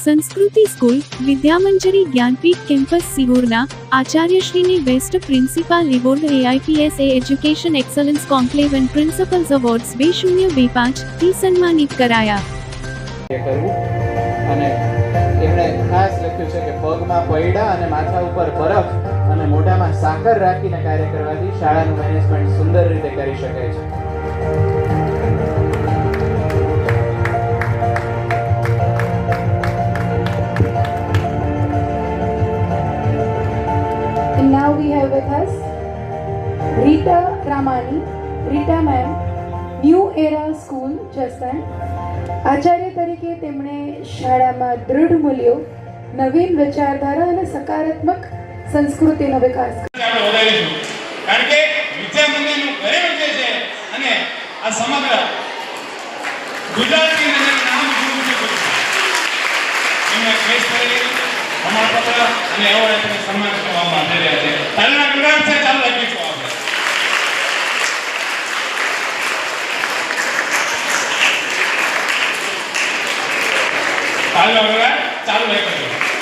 સંસ્કૃતિ સ્કૂલ વિદ્યામંજરી જ્ઞાનપીઠ કેમ્પસ સિહોરના આચાર્યશ્રીને best principal award AIPS education excellence conclave and principals awards 2025 થી સન્માનિત કરાયા. અને એમણે ખાસ લખ્યું છે કે પગમાં પૈડા અને માથા ઉપર બરફ અને મોઢામાં સાકર રાખીને કાર્ય કરવાથી શાળાનું મેનેજમેન્ટ સુંદર રીતે કરી શકાય છે. And now we have with us Rita Ramani, Rita ma'am, New Era School, Jharsuguda. Acharya તરીકે તેમણે શાળામાં દૃઢ મૂલ્યો, નવીન વિચારધારા અને સકારાત્મક સંસ્કૃતિનો વિકાસ કર્યો. કારણ કે વિદ્યામંદિરનું ઘરેણું જે છે અને આ સમગ્ર ગુજરાતની અંદર નામ જોવું છે. એમને કેસ કરેલી પ્રમાણપત્ર અને એવોર્ડ આપીને સન્માન કરવામાં આવી રહ્યા છે. તાલના ગણરાજ છે, ચાલુ રાખીશું આપણે. તાલના ગણરાજ ચાલુ રાખીશું.